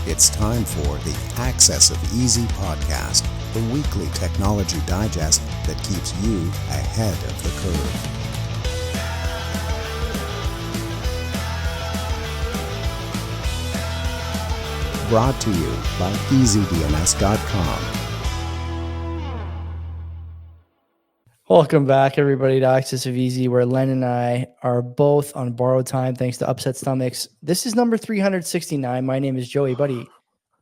It's time for the Access of Easy podcast, the weekly technology digest that keeps you ahead of the curve. Brought to you by EasyDNS.com. Welcome back, everybody, to Access of Easy, where Len and I are both on borrowed time thanks to Upset Stomachs. This is number 369. My name is Joey. Buddy,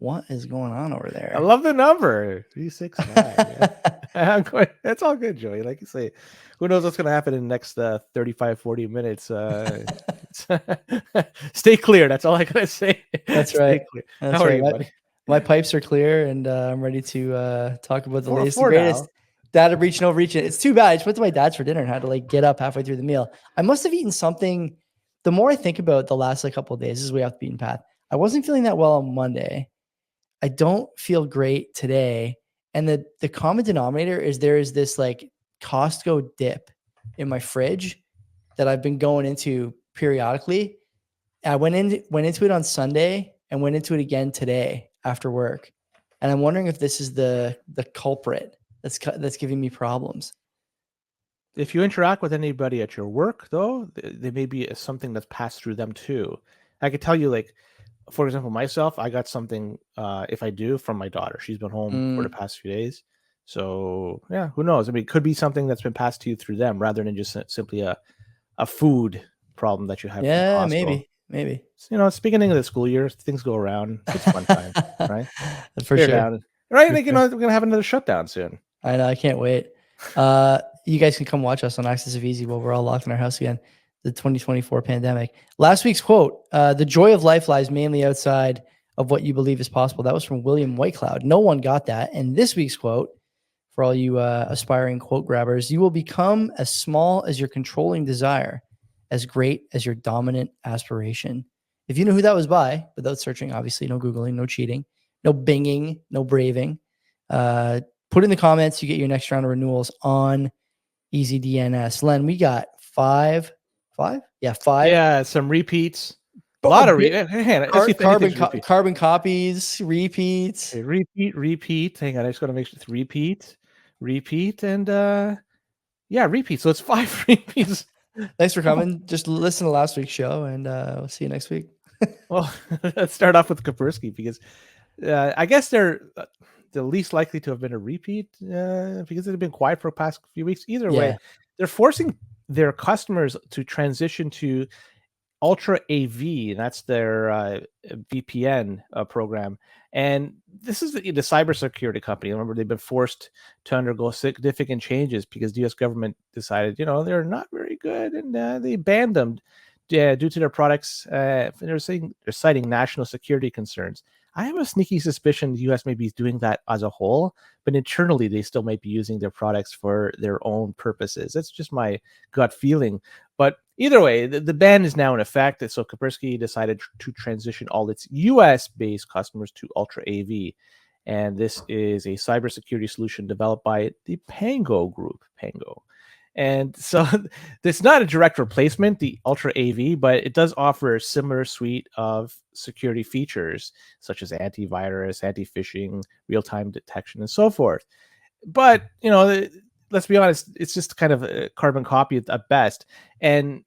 what is going on over there? I love the number 369. It's all good, Joey. Like you say, who knows what's going to happen in the next 35, 40 minutes. Stay clear. That's all I got to say. That's Stay right. Clear. That's How are right. you, buddy? My pipes are clear, and I'm ready to talk about the latest and For greatest. now. Data breach and overreaching. It's too bad. I just went to my dad's for dinner and had to get up halfway through the meal. I must have eaten something. The more I think about the last couple of days, this is way off the beaten path. I wasn't feeling that well on Monday. I don't feel great today. And the common denominator is there is this Costco dip in my fridge that I've been going into periodically. I went into it on Sunday and went into it again today after work. And I'm wondering if this is the culprit that's giving me problems. If you interact with anybody at your work, though, there may be something that's passed through them too. I could tell you, for example, myself, I got something, if I do, from my daughter. She's been home for the past few days. So, yeah, who knows? I mean, it could be something that's been passed to you through them rather than just simply a food problem that you have. Yeah, from Costco. maybe. It's beginning of the school year. Things go around. It's fun time, right? For Clear sure. down. Right? We're going to have another shutdown soon. I know. I can't wait. You guys can come watch us on Access of Easy while we're all locked in our house again. The 2024 pandemic. Last week's quote, the joy of life lies mainly outside of what you believe is possible. That was from William Whitecloud. No one got that. And this week's quote, for all you aspiring quote grabbers, you will become as small as your controlling desire, as great as your dominant aspiration. If you know who that was by, without searching, obviously, no Googling, no cheating, no binging, no braving, put in the comments. You get your next round of renewals on EasyDNS. Len, we got five. Yeah, 5. Yeah, some repeats. A lot of carbon copies, repeats. Okay, repeat. Hang on, I just got to make sure it's repeat, and repeat. So it's 5 repeats. Thanks for coming. Just listen to last week's show, and we'll see you next week. Well, let's start off with Kaspersky because I guess they're the least likely to have been a repeat because they've been quiet for the past few weeks. Either way, they're forcing their customers to transition to UltraAV, and that's their VPN program. And this is the cybersecurity company. Remember, they've been forced to undergo significant changes because the U.S. government decided, they're not very good, and they banned them due to their products. They're citing national security concerns. I have a sneaky suspicion the U.S. may be doing that as a whole, but internally they still might be using their products for their own purposes. That's just my gut feeling. But either way, the ban is now in effect. So Kaspersky decided to transition all its U.S.-based customers to UltraAV. And this is a cybersecurity solution developed by the Pango Group. And so it's not a direct replacement, the UltraAV, but it does offer a similar suite of security features such as antivirus, anti-phishing, real-time detection, and so forth. But, let's be honest, it's just kind of a carbon copy at best. And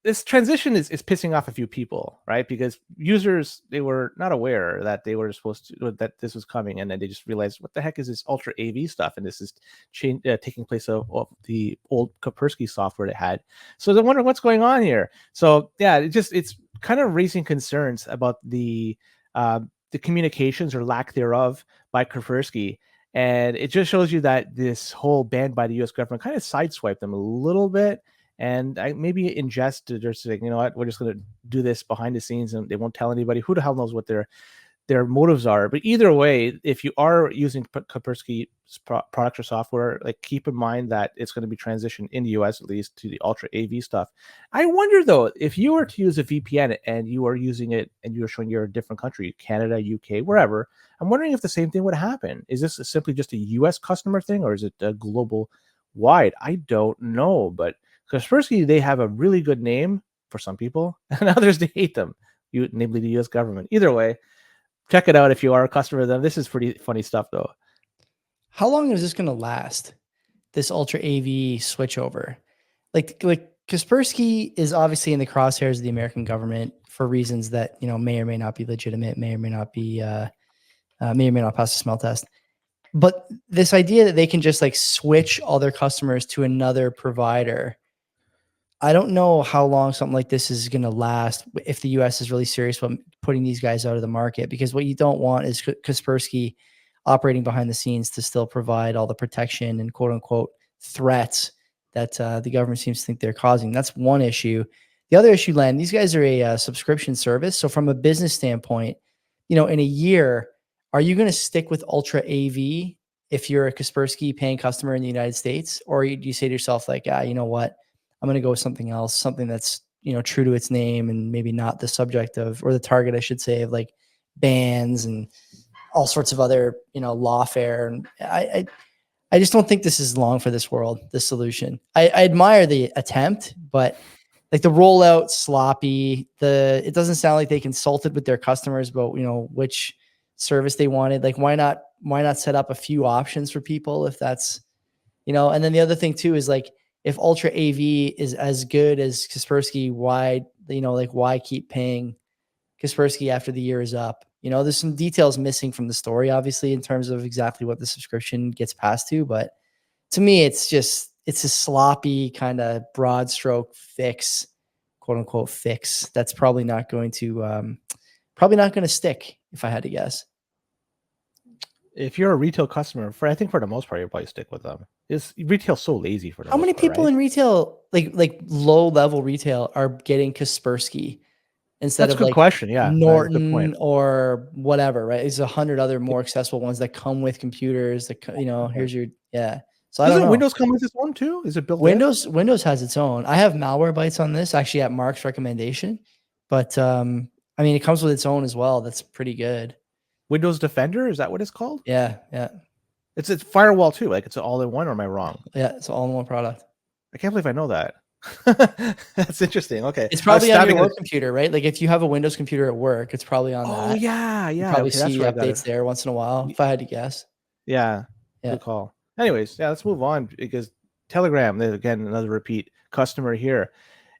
this transition is pissing off a few people, right? Because users, they were not aware that they were that this was coming, and then they just realized, what the heck is this UltraAV stuff? And this is taking place of the old Kaspersky software they had. So they're wondering what's going on here. So yeah, it's kind of raising concerns about the communications or lack thereof by Kaspersky. And it just shows you that this whole ban by the U.S. government kind of sideswiped them a little bit. And maybe in jest, they're saying, you know what, we're just going to do this behind the scenes and they won't tell anybody. Who the hell knows what their motives are? But either way, if you are using Kaspersky products or software, keep in mind that it's going to be transitioned in the US, at least, to the UltraAV stuff. I wonder, though, if you were to use a VPN and you are using it and you're showing you're a different country, Canada, UK, wherever, I'm wondering if the same thing would happen. Is this simply just a US customer thing, or is it a global wide? I don't know, but Kaspersky, they have a really good name for some people, and others they hate them, namely the U.S. government. Either way, check it out if you are a customer of them. This is pretty funny stuff, though. How long is this going to last? This UltraAV switchover, like Kaspersky is obviously in the crosshairs of the American government for reasons that may or may not be legitimate, may or may not pass the smell test. But this idea that they can just like switch all their customers to another provider, I don't know how long something like this is going to last if the US is really serious about putting these guys out of the market, because what you don't want is Kaspersky operating behind the scenes to still provide all the protection and quote unquote threats that the government seems to think they're causing. That's one issue. The other issue, Len, these guys are a subscription service. So from a business standpoint, in a year, are you going to stick with UltraAV if you're a Kaspersky paying customer in the United States? Or do you say to yourself like, you know what, I'm going to go with something else, something that's, true to its name and maybe not the subject of, or the target, I should say, of like bans and all sorts of other, lawfare. And I just don't think this is long for this world, this solution. I admire the attempt, but like the rollout sloppy, it doesn't sound like they consulted with their customers about, which service they wanted. Like, why not set up a few options for people if that's, and then the other thing too is like, if UltraAV is as good as Kaspersky, why keep paying Kaspersky after the year is up? There's some details missing from the story, obviously, in terms of exactly what the subscription gets passed to. But to me, it's a sloppy kind of broad stroke fix, quote unquote fix. That's probably not going to stick, if I had to guess. If you're a retail customer, I think for the most part, you'll probably stick with them. Retail's so lazy for them. How many people in retail, like low level retail, are getting Kaspersky instead of like question? Yeah, Norton or whatever, right? There's 100 other more accessible ones that come with computers that, here's your, yeah. So doesn't Windows come with its own too? Is it built in? Windows has its own. I have Malwarebytes on this actually at Mark's recommendation, but it comes with its own as well. That's pretty good. Windows Defender, is that what it's called? Yeah. It's firewall too. Like it's all in one, or am I wrong? Yeah, it's all in one product. I can't believe I know that. That's interesting. Okay. It's probably on your work computer, right? Like if you have a Windows computer at work, it's probably on that. Oh yeah. You probably see updates there once in a while, if I had to guess. Yeah. Good call. Anyways, let's move on, because Telegram, again, another repeat customer here.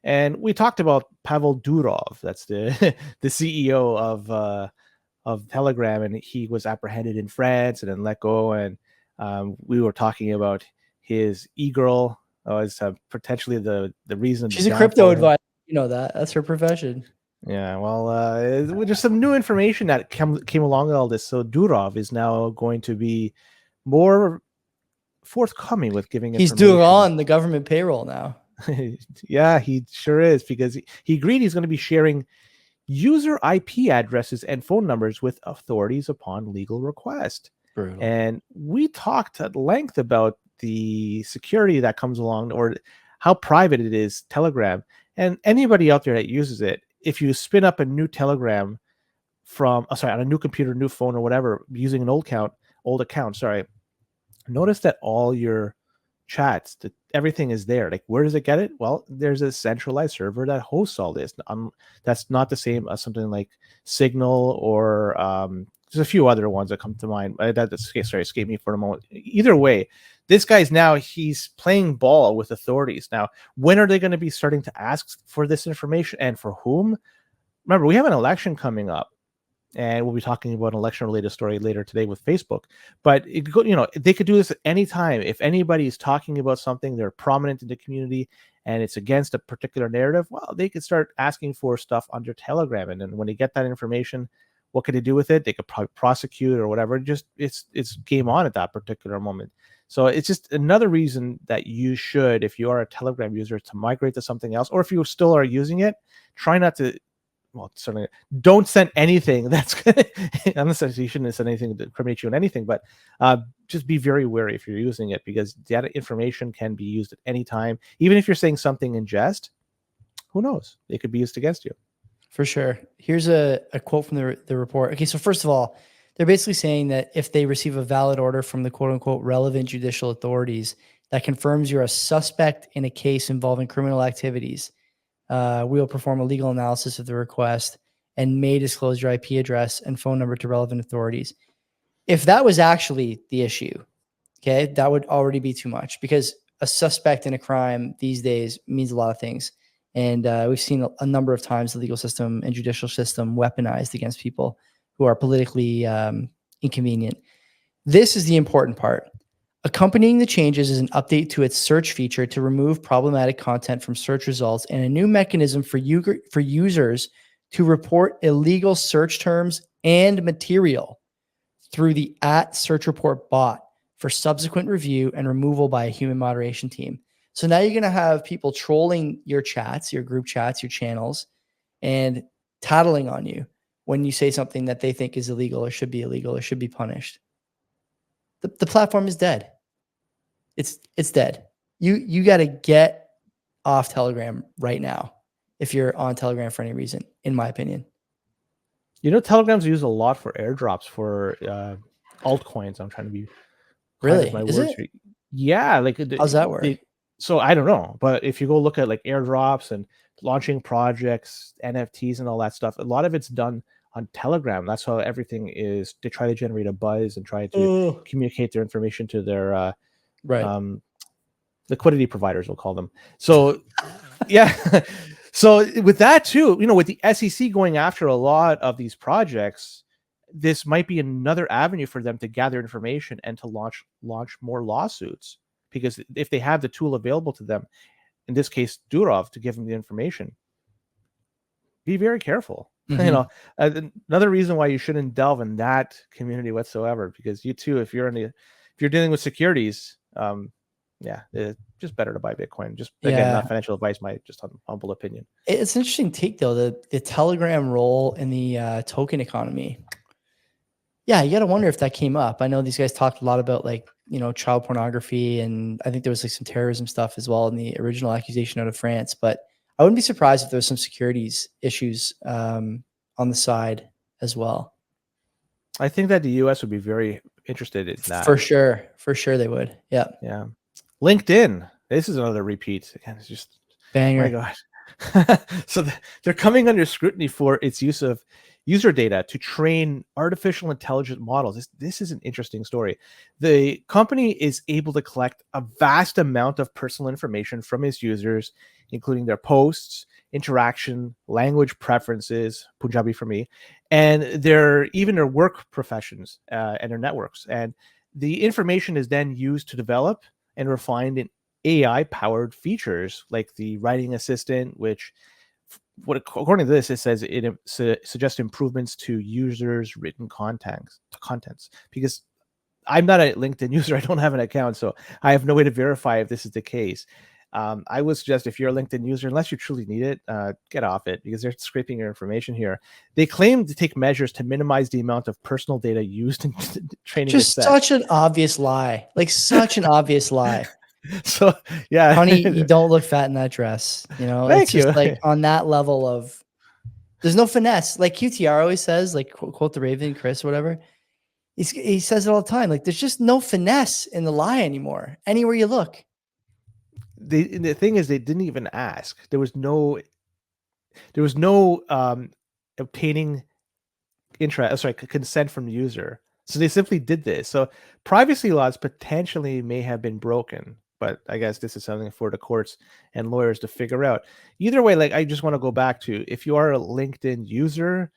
And we talked about Pavel Durov. That's the CEO of Telegram, and he was apprehended in France and then let go. And we were talking about his e-girl as potentially the reason. She's a crypto advisor. That's her profession. Yeah, well, there's some new information that came along with all this. So Durov is now going to be more forthcoming with giving information. He's on the government payroll now. Yeah, he sure is, because he agreed he's going to be sharing user IP addresses and phone numbers with authorities upon legal request. Brutal. And we talked at length about the security that comes along, or how private it is, Telegram. And anybody out there that uses it, if you spin up a new Telegram on a new computer, new phone, or whatever, using an old account, notice that all your chats, everything is there. Like, where does it get it? Well, there's a centralized server that hosts all this. That's not the same as something like Signal, or there's a few other ones that come to mind. That escaped me for a moment. Either way, this guy's he's playing ball with authorities. Now, when are they going to be starting to ask for this information, and for whom? Remember, we have an election coming up, and we'll be talking about an election-related story later today with Facebook. But they could do this at any time. If anybody is talking about something, they're prominent in the community, and it's against a particular narrative, well, they could start asking for stuff under Telegram. And then when they get that information, what could they do with it? They could probably prosecute or whatever. It's game on at that particular moment. So it's just another reason that you should, if you are a Telegram user, to migrate to something else. Or if you still are using it, try not to. Well, certainly don't send anything that's good. Unless you shouldn't send anything to incriminate you in anything, but just be very wary if you're using it, because data information can be used at any time. Even if you're saying something in jest, who knows? It could be used against you. For sure. Here's a quote from the report. Okay, so first of all, they're basically saying that if they receive a valid order from the quote unquote relevant judicial authorities that confirms you're a suspect in a case involving criminal activities, we will perform a legal analysis of the request and may disclose your IP address and phone number to relevant authorities. If that was actually the issue, okay, that would already be too much, because a suspect in a crime these days means a lot of things. And we've seen a number of times the legal system and judicial system weaponized against people who are politically inconvenient. This is the important part. Accompanying the changes is an update to its search feature to remove problematic content from search results, and a new mechanism for users to report illegal search terms and material through the @search report bot for subsequent review and removal by a human moderation team. So now you're going to have people trolling your chats, your group chats, your channels, and tattling on you when you say something that they think is illegal or should be punished. The platform is dead. It's dead. You got to get off Telegram right now if you're on Telegram for any reason, in my opinion. You know, Telegram's used a lot for airdrops for altcoins. I'm trying to be really. My is words it? here. Yeah, like How's that work? So I don't know, but if you go look at like airdrops and launching projects, NFTs, and all that stuff, a lot of it's done on Telegram. That's how everything is. They try to generate a buzz and try to communicate their information to their liquidity providers, we'll call them. So yeah. So with that too, you know, with the SEC going after a lot of these projects, this might be another avenue for them to gather information and to launch more lawsuits, because if they have the tool available to them, in this case Durov, to give them the information, be very careful. You know, another reason why you shouldn't delve in that community whatsoever, because you too, if you're dealing with securities, it's just better to buy Bitcoin. Just again, not financial advice, my just humble opinion. It's an interesting take though, the Telegram role in the token economy. Yeah, you got to wonder if that came up. I know these guys talked a lot about, like, you know, child pornography, and I think there was like some terrorism stuff as well in the original accusation out of France. But I wouldn't be surprised if there was some securities issues on the side as well. I think that the US would be very interested in that. For sure they would. Yeah. Yeah. LinkedIn. This is another repeat. Again, it's just banger. My God. So they're coming under scrutiny for its use of user data to train artificial intelligence models. This is an interesting story. The company is able to collect a vast amount of personal information from its users, including their posts, interaction, language preferences, Punjabi for me, and their work professions and their networks. And the information is then used to develop and refine an AI-powered features like the writing assistant, which, according to this, it says it suggests improvements to users' written contents. Because I'm not a LinkedIn user, I don't have an account, so I have no way to verify if this is the case. I would suggest, if you're a LinkedIn user, unless you truly need it, get off it, because they're scraping your information here. They claim to take measures to minimize the amount of personal data used in training. Just such an obvious lie, like such an obvious lie. So yeah, honey, you don't look fat in that dress. You know, Thank it's just you. Like on that level of, there's no finesse. Like QTR always says, like quote the Raven, Chris, or whatever. He says it all the time. Like, there's just no finesse in the lie anymore. Anywhere you look. The thing is, they didn't even ask. There was no obtaining consent from the user. So they simply did this. So privacy laws potentially may have been broken, but I guess this is something for the courts and lawyers to figure out. Either way, like, I just want to go back to, if you are a LinkedIn user,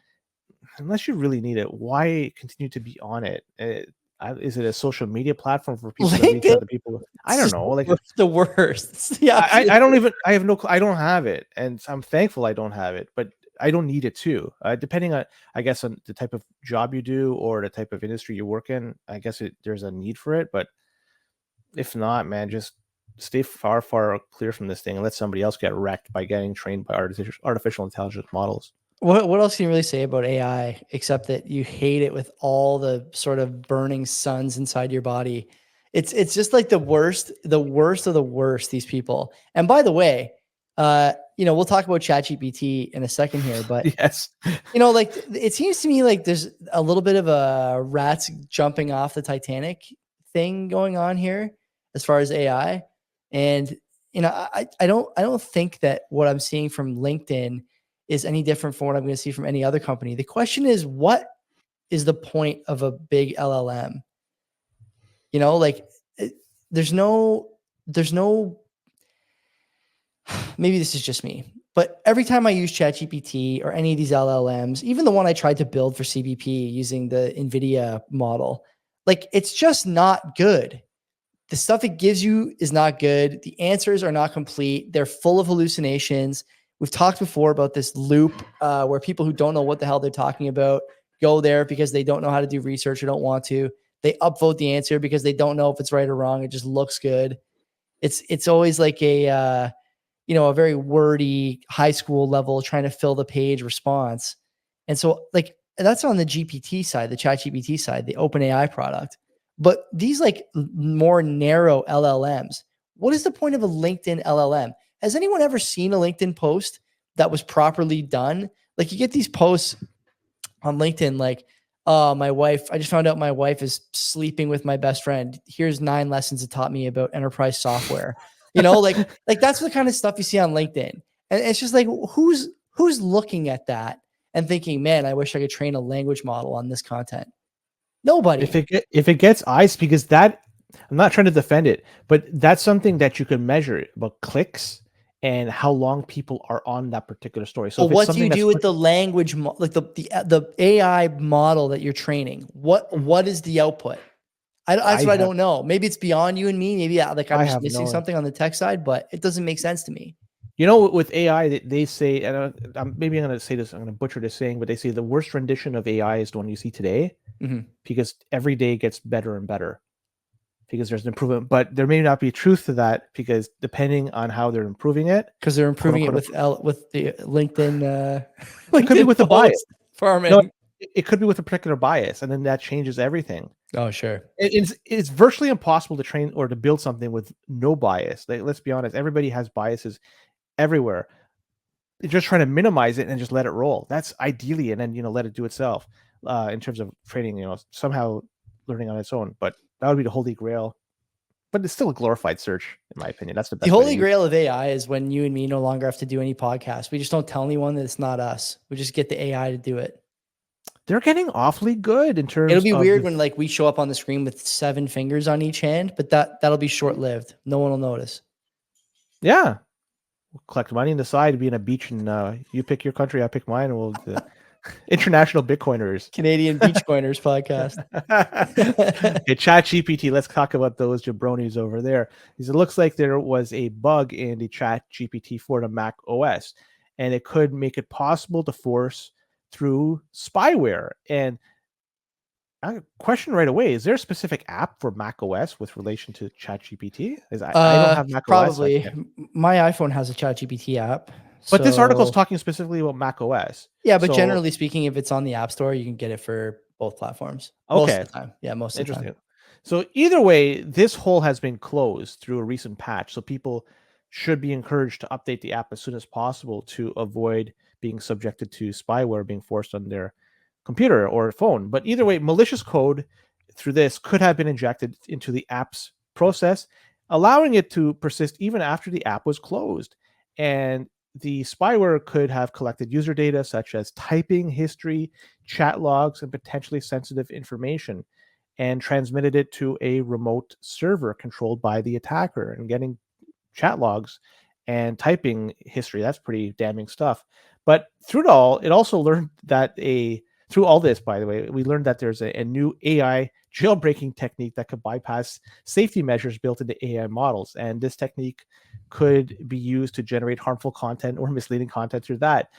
unless you really need it, why continue to be on it? Is it a social media platform for people to reach out to people? I don't know. Like, it's the worst. Yeah, I don't have it, and I'm thankful I don't have it, but I don't need it too. Depending on, I guess, on the type of job you do or the type of industry you work in, I guess there's a need for it. But if not, man, just stay far clear from this thing and let somebody else get wrecked by getting trained by artificial intelligence models. What else can you really say about AI, except that you hate it with all the sort of burning suns inside your body? It's just like the worst of the worst, these people. And by the way, we'll talk about ChatGPT in a second here, but yes, like, it seems to me like there's a little bit of a rats jumping off the Titanic thing going on here as far as AI. And I don't think that what I'm seeing from LinkedIn is any different from what I'm going to see from any other company. The question is, what is the point of a big LLM? You know, like there's no, maybe this is just me, but every time I use ChatGPT or any of these LLMs, even the one I tried to build for CBP using the NVIDIA model, like it's just not good. The stuff it gives you is not good. The answers are not complete. They're full of hallucinations. We've talked before about this loop where people who don't know what the hell they're talking about go there because they don't know how to do research or don't want to. They upvote the answer because they don't know if it's right or wrong. It just looks good. It's always like a a very wordy high school level trying to fill the page response. And so like that's on the GPT side, the ChatGPT side, the OpenAI product. But these like more narrow LLMs, what is the point of a LinkedIn LLM? Has anyone ever seen a LinkedIn post that was properly done? Like you get these posts on LinkedIn, like, my wife, I just found out my wife is sleeping with my best friend. Here's 9 lessons it taught me about enterprise software. Like that's the kind of stuff you see on LinkedIn. And it's just like, who's looking at that and thinking, man, I wish I could train a language model on this content. Nobody. If it gets eyes, because that, I'm not trying to defend it, but that's something that you can measure about clicks and how long people are on that particular story. So what do you do with the language, like the AI model that you're training? What is the output? That's what I don't know. Maybe it's beyond you and me. Maybe like I'm just missing something on the tech side, but it doesn't make sense to me. With AI, they say, and maybe I'm going to say this, I'm going to butcher this saying, but they say the worst rendition of AI is the one you see today, because every day gets better and better, because there's an improvement. But there may not be truth to that, because depending on how they're improving it, because they're improving it with the LinkedIn. It could be with the bias farming. No, it could be with a particular bias, and then that changes everything. Oh, sure. It's virtually impossible to train or to build something with no bias. Like, let's be honest, everybody has biases everywhere. You're just trying to minimize it and just let it roll. That's ideally, and then let it do itself in terms of training. Somehow learning on its own. But that would be the holy grail. But it's still a glorified search, in my opinion. That's the best. The holy grail of AI is when you and me no longer have to do any podcasts. We just don't tell anyone that it's not us. We just get the AI to do it. They're getting awfully good in terms. It'll be weird when like we show up on the screen with 7 fingers on each hand, but that'll be short lived. No one will notice. Yeah, we'll collect money on the side, be in a beach, and you pick your country, I pick mine, and we'll international Bitcoiners, Canadian Beachcoiners podcast. Hey, ChatGPT, let's talk about those jabronis over there. Because it looks like there was a bug in the ChatGPT for the Mac OS, and it could make it possible to force through spyware. And I question right away: is there a specific app for Mac OS with relation to ChatGPT? I don't have Mac probably. OS. Probably, my iPhone has a ChatGPT app. But this article is talking specifically about Mac OS. Yeah, but generally speaking, if it's on the App Store, you can get it for both platforms. Okay. Most of the time. Yeah, most of the time. So either way, this hole has been closed through a recent patch. So people should be encouraged to update the app as soon as possible to avoid being subjected to spyware being forced on their computer or phone. But either way, malicious code through this could have been injected into the app's process, allowing it to persist even after the app was closed. And the spyware could have collected user data such as typing history, chat logs, and potentially sensitive information, and transmitted it to a remote server controlled by the attacker. And getting chat logs and typing history, that's pretty damning stuff. But through it all, it also learned that through all this, by the way, we learned that there's a new AI jailbreaking technique that could bypass safety measures built into AI models. And this technique could be used to generate harmful content or misleading content through that.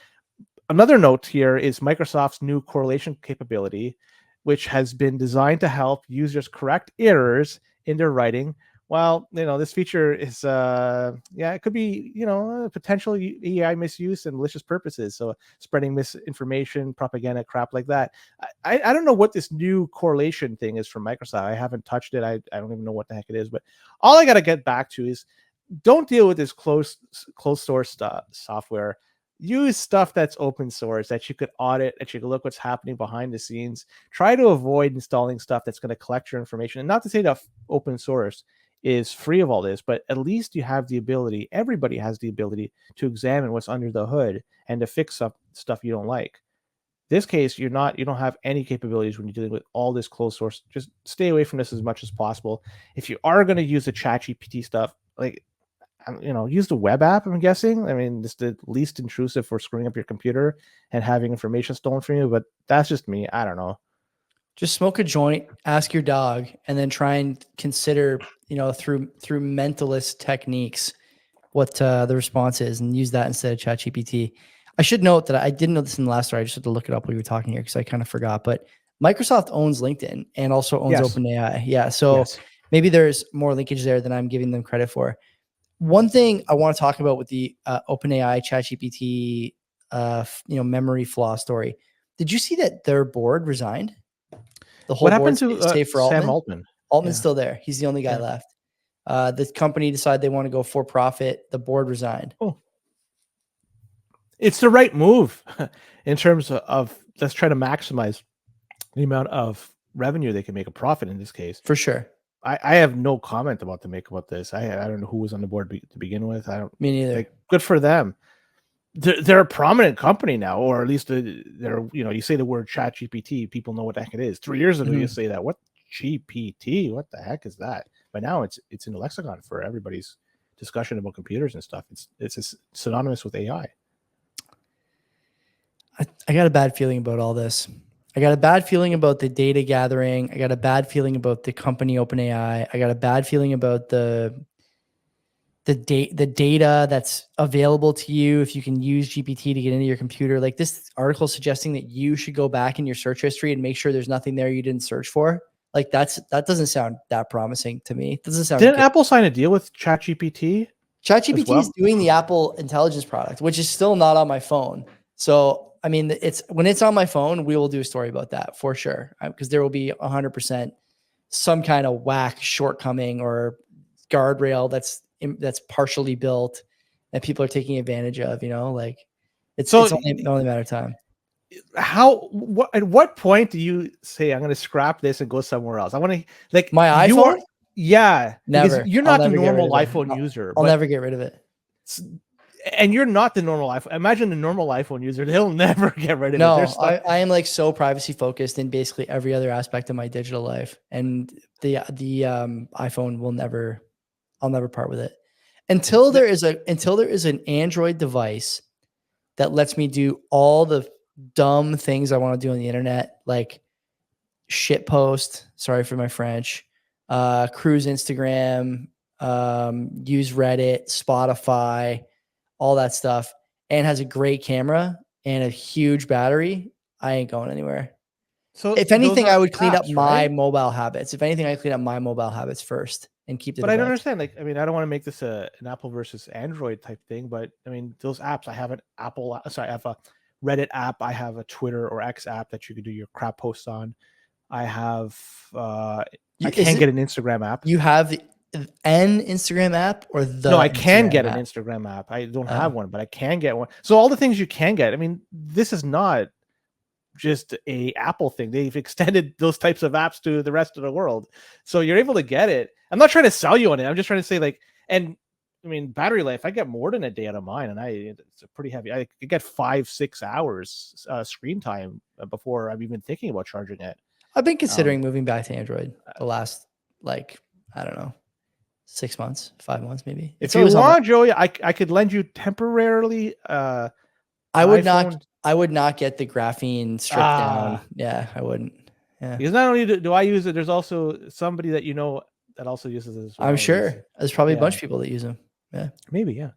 Another note here is Microsoft's new correlation capability, which has been designed to help users correct errors in their writing. Well, this feature is, it could be, potential AI misuse and malicious purposes. So spreading misinformation, propaganda, crap like that. I don't know what this new correlation thing is from Microsoft. I haven't touched it. I don't even know what the heck it is. But all I got to get back to is don't deal with this closed source software. Use stuff that's open source that you could audit, that you can look what's happening behind the scenes. Try to avoid installing stuff that's going to collect your information. And not to say that open source is free of all this, but at least you have the ability, everybody has the ability to examine what's under the hood and to fix up stuff you don't like. This case, you don't have any capabilities when you're dealing with all this closed source. Just stay away from this as much as possible. If you are going to use the ChatGPT stuff, like, use the web app, I'm guessing. I mean, it's the least intrusive for screwing up your computer and having information stolen from you, but that's just me. I don't know. Just smoke a joint, ask your dog, and then try and consider, through mentalist techniques, what the response is, and use that instead of ChatGPT. I should note that I didn't know this in the last story. I just had to look it up while we were talking here because I kind of forgot. But Microsoft owns LinkedIn and also owns OpenAI. Yeah. So maybe there's more linkage there than I'm giving them credit for. One thing I want to talk about with the OpenAI ChatGPT, memory flaw story. Did you see that their board resigned? The whole what happened board, to save for Sam Altman? Altman? Altman's still there. He's the only guy left. The company decided they want to go for profit. The board resigned. Oh. It's the right move in terms of let's try to maximize the amount of revenue they can make a profit in this case. For sure. I have no comment to make about this. I don't know who was on the board to begin with. I don't. Me neither. Good for them. They're a prominent company now, or at least they're. You say the word ChatGPT, people know what the heck it is. 3 years ago, you say that. What GPT? What the heck is that? But now it's in the lexicon for everybody's discussion about computers and stuff. It's synonymous with AI. I got a bad feeling about all this. I got a bad feeling about the data gathering. I got a bad feeling about the company OpenAI. I got a bad feeling about the data that's available to you if you can use GPT to get into your computer. Like this article suggesting that you should go back in your search history and make sure there's nothing there you didn't search for. Like that doesn't sound that promising to me. It doesn't sound. Didn't Apple sign a deal with ChatGPT? ChatGPT is doing the Apple Intelligence product, which is still not on my phone. So, I mean, when it's on my phone, we will do a story about that for sure, because there will be 100% some kind of whack shortcoming or guardrail that's partially built that people are taking advantage of. It's only a matter of time. At what point do you say I'm going to scrap this and go somewhere else? I want to my iPhone. Never. You're not the normal iPhone user. I'll never get rid of it. And you're not the normal iPhone. Imagine the normal iPhone user; they'll never get rid of it. No, I am so privacy focused in basically every other aspect of my digital life, and the iPhone I'll never part with it until there is an Android device that lets me do all the dumb things I want to do on the internet, like shit post. Sorry for my French. Cruise Instagram, use Reddit, Spotify, all that stuff, and has a great camera and a huge battery. I ain't going anywhere. So if anything, I would clean up my mobile habits. If anything, I clean up my mobile habits first and keep the But device. I don't understand. I don't want to make this an Apple versus Android type thing, but those apps, I have I have a Reddit app. I have a Twitter or X app that you can do your crap posts on. I have, I can't get an Instagram app. You have an Instagram app or the? No, I can Instagram get app? An Instagram app. I don't have one, but I can get one. So all the things you can get. This is not just a Apple thing. They've extended those types of apps to the rest of the world. So you're able to get it. I'm not trying to sell you on it. I'm just trying to say battery life, I get more than a day out of mine, and it's a pretty heavy. I get 5-6 hours screen time before I'm even thinking about charging it. I've been considering moving back to Android the last, I don't know, 6 months, 5 months, maybe. If you want, Joey, I could lend you temporarily. I would not get the graphene stripped down. Yeah, I wouldn't. Yeah. Because not only do I use it, there's also somebody that that also uses it as well. I'm sure there's probably a bunch of people that use them. Yeah, maybe. Yeah.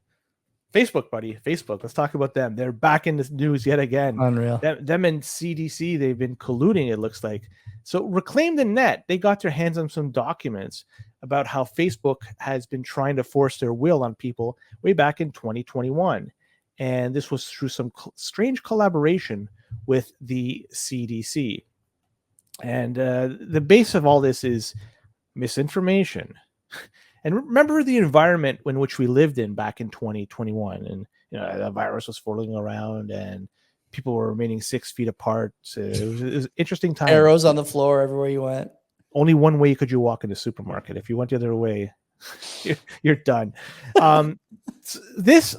Facebook, buddy. Facebook. Let's talk about them. They're back in the news yet again. Unreal. Them and CDC, they've been colluding, it looks like. So Reclaim the Net, they got their hands on some documents about how Facebook has been trying to force their will on people way back in 2021. And this was through some strange collaboration with the CDC. And the base of all this is misinformation. And remember the environment in which we lived in back in 2021, and the virus was floating around, and people were remaining 6 feet apart. So it was an interesting time. Arrows on the floor everywhere you went. Only one way could you walk in the supermarket. If you went the other way, you're done. This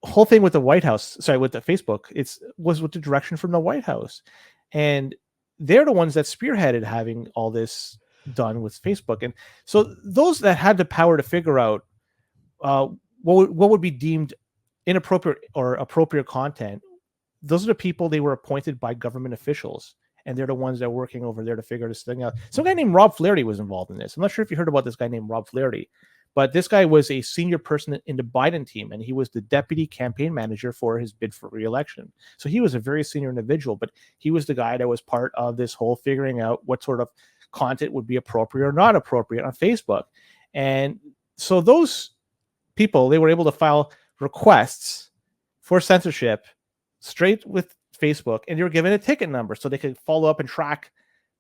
whole thing with the White House, with the Facebook, was with the direction from the White House, and they're the ones that spearheaded having all this done with Facebook. And so those that had the power to figure out what would be deemed inappropriate or appropriate content, those are the people, they were appointed by government officials, and they're the ones that are working over there to figure this thing out. Some guy named Rob Flaherty was involved in this. I'm not sure if you heard about this guy named Rob Flaherty, but this guy was a senior person in the Biden team, and he was the deputy campaign manager for his bid for re-election. So he was a very senior individual, but he was the guy that was part of this whole figuring out what sort of content would be appropriate or not appropriate on Facebook. And so those people, they were able to file requests for censorship straight with Facebook, and they were given a ticket number so they could follow up and track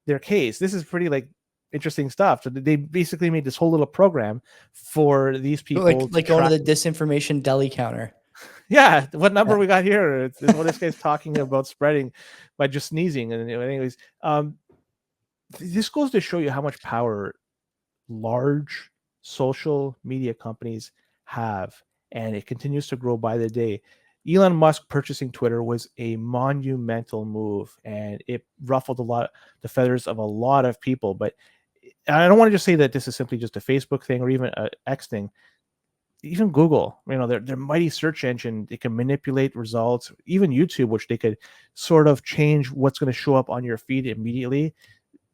their case. This is pretty interesting stuff. So they basically made this whole little program for these people, like going to the disinformation deli counter. Yeah, what number we got here is what this guy's talking about spreading by just sneezing. And anyways, this goes to show you how much power large social media companies have, and it continues to grow by the day. Elon Musk purchasing Twitter was a monumental move, and it ruffled the feathers of a lot of people. But I don't want to just say that this is simply just a Facebook thing or even an X thing. Even Google, their mighty search engine, they can manipulate results. Even YouTube, which they could sort of change what's going to show up on your feed immediately.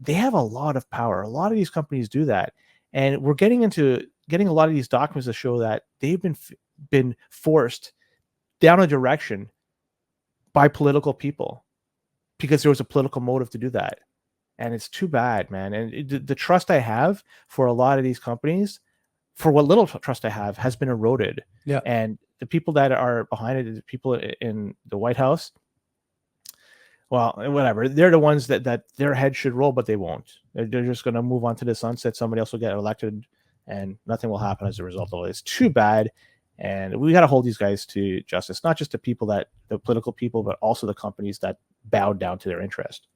They have a lot of power. A lot of these companies do that, and we're getting a lot of these documents to show that they've been forced down a direction by political people because there was a political motive to do that. And it's too bad, man. And the trust I have for a lot of these companies, for what little trust I have, has been eroded. Yeah. And the people that are behind it, the people in the White House, well, whatever. They're the ones that their head should roll, but they won't. They're just going to move on to the sunset. Somebody else will get elected, and nothing will happen as a result of it. It's too bad. And we got to hold these guys to justice, not just the political people, but also the companies that bowed down to their interest.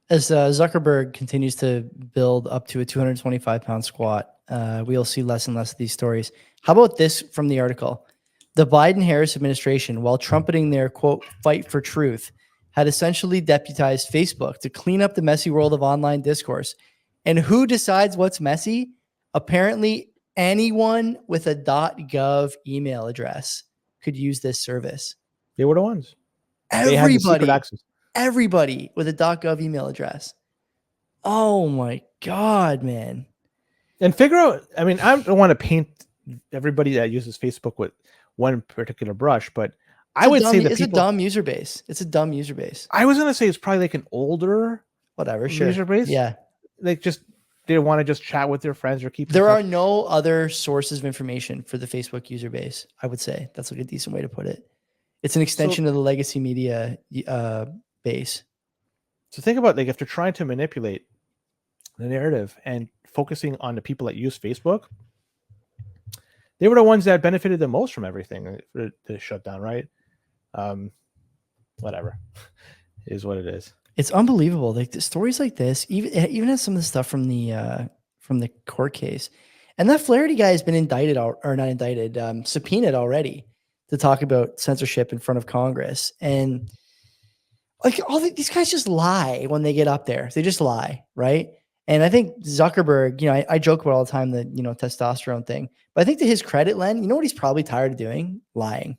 As Zuckerberg continues to build up to a 225-pound squat, we'll see less and less of these stories. How about this from the article? The Biden-Harris administration, while trumpeting their, quote, fight for truth, had essentially deputized Facebook to clean up the messy world of online discourse. And who decides what's messy? Apparently, anyone with a .gov email address could use this service. They were the ones. Everybody with a .gov email address. Oh my God, man. And figure out, I don't want to paint everybody that uses Facebook with one particular brush, but it's a dumb user base. It's a dumb user base. I was going to say it's probably like an older user base. Yeah. They want to just chat with their friends or keep. There are no other sources of information for the Facebook user base. I would say that's like a decent way to put it. It's an extension of the legacy media base. So think about if they're trying to manipulate the narrative and focusing on the people that use Facebook, they were the ones that benefited the most from everything, the shutdown, right? Whatever, it is what it is. It's unbelievable. Like the stories like this, even as some of the stuff from the court case, and that Flaherty guy has been subpoenaed already to talk about censorship in front of Congress. And these guys just lie when they get up there. They just lie, right? And I think Zuckerberg, I joke about all the time the testosterone thing, but I think to his credit, Len, you know what he's probably tired of doing? Lying.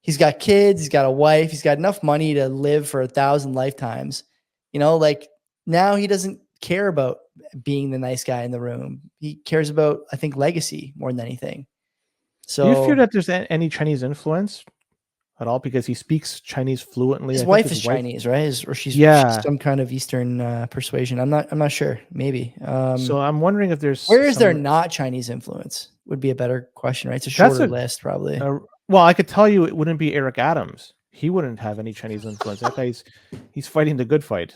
He's got kids, he's got a wife, he's got enough money to live for 1,000 lifetimes. Now he doesn't care about being the nice guy in the room. He cares about, I think, legacy more than anything. So, do you fear that there's any Chinese influence at all, because he speaks Chinese fluently? His wife is Chinese, right? Or she's some kind of Eastern persuasion. I'm not sure. Maybe. So I'm wondering if there's there not Chinese influence would be a better question, right? It's a shorter list, probably. Well, I could tell you it wouldn't be Eric Adams. He wouldn't have any Chinese influence. That guy's fighting the good fight.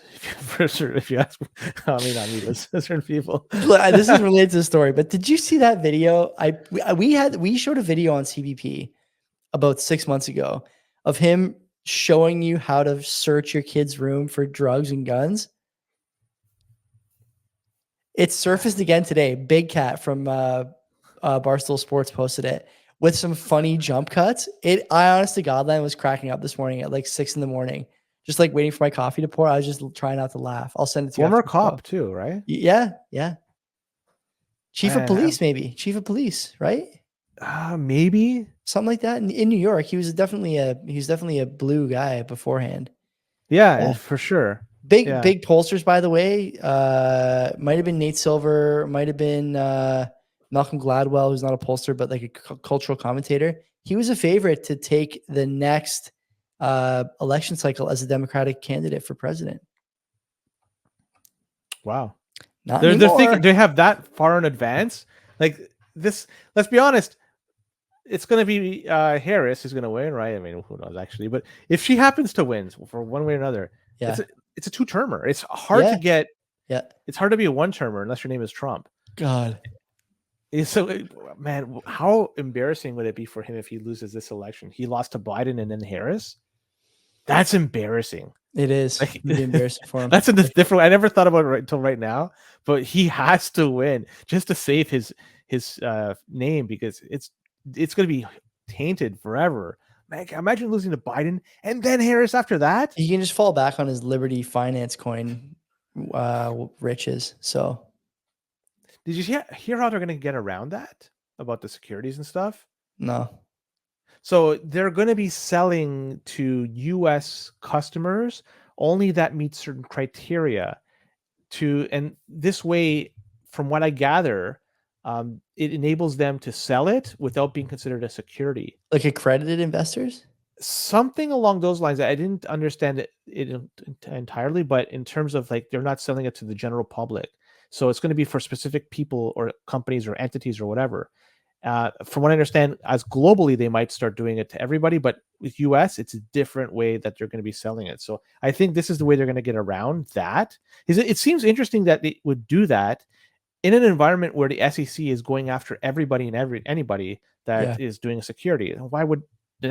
If you ask, not me, but certain people. This is related to the story, but did you see that video? We showed a video on CBP about 6 months ago of him showing you how to search your kid's room for drugs and guns. It's surfaced again today. Big Cat from Barstool Sports posted it with some funny jump cuts. I honest to God, Len, was cracking up this morning at like 6 a.m, just like waiting for my coffee to pour. I was just trying not to laugh. I'll send it to you. Former cop too, right? Yeah. Chief of Man, police, maybe. Chief of police, right? Maybe Something like that. In New York, he was definitely a blue guy beforehand. Yeah, for sure. Big pollsters, by the way. Might have been Nate Silver, might have been Malcolm Gladwell, who's not a pollster, but like a cultural commentator. He was a favorite to take the next election cycle as a Democratic candidate for president. Wow. They're thinking they have that far in advance. Like this, let's be honest, it's going to be Harris who's going to win, right? I mean, who knows actually, but if she happens to win for one way or another, it's a two-termer. It's hard to get. Yeah. It's hard to be a one-termer unless your name is Trump. God. So, man, how embarrassing would it be for him if he loses this election? He lost to Biden and then Harris. That's embarrassing. It is. Like, it'd be embarrassing for him. That's a different. I never thought about it until right now, but he has to win just to save his name because it's going to be tainted forever. Man, imagine losing to Biden and then Harris after that. He can just fall back on his Liberty Finance coin riches. So, did you hear how they're going to get around that about the securities and stuff? No. So they're going to be selling to U.S. customers only that meet certain criteria. And this way, from what I gather, it enables them to sell it without being considered a security. Like accredited investors? Something along those lines. I didn't understand it entirely, but in terms of like they're not selling it to the general public. So it's going to be for specific people or companies or entities or whatever. From what I understand, as globally, they might start doing it to everybody, but with US, it's a different way that they're going to be selling it. So I think this is the way they're going to get around that. It seems interesting that they would do that in an environment where the SEC is going after everybody and anybody that is doing a security. Why would the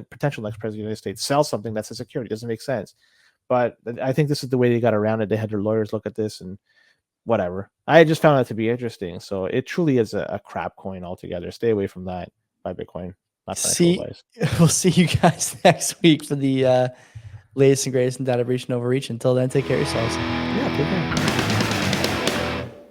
potential next president of the United States sell something that's a security? It doesn't make sense. But I think this is the way they got around it. They had their lawyers look at this and whatever. I just found that to be interesting. So it truly is a crap coin altogether. Stay away from that. Buy Bitcoin. Not financial advice. We'll see you guys next week for the latest and greatest in data breach and overreach. Until then, take care of yourselves. Yeah, take care.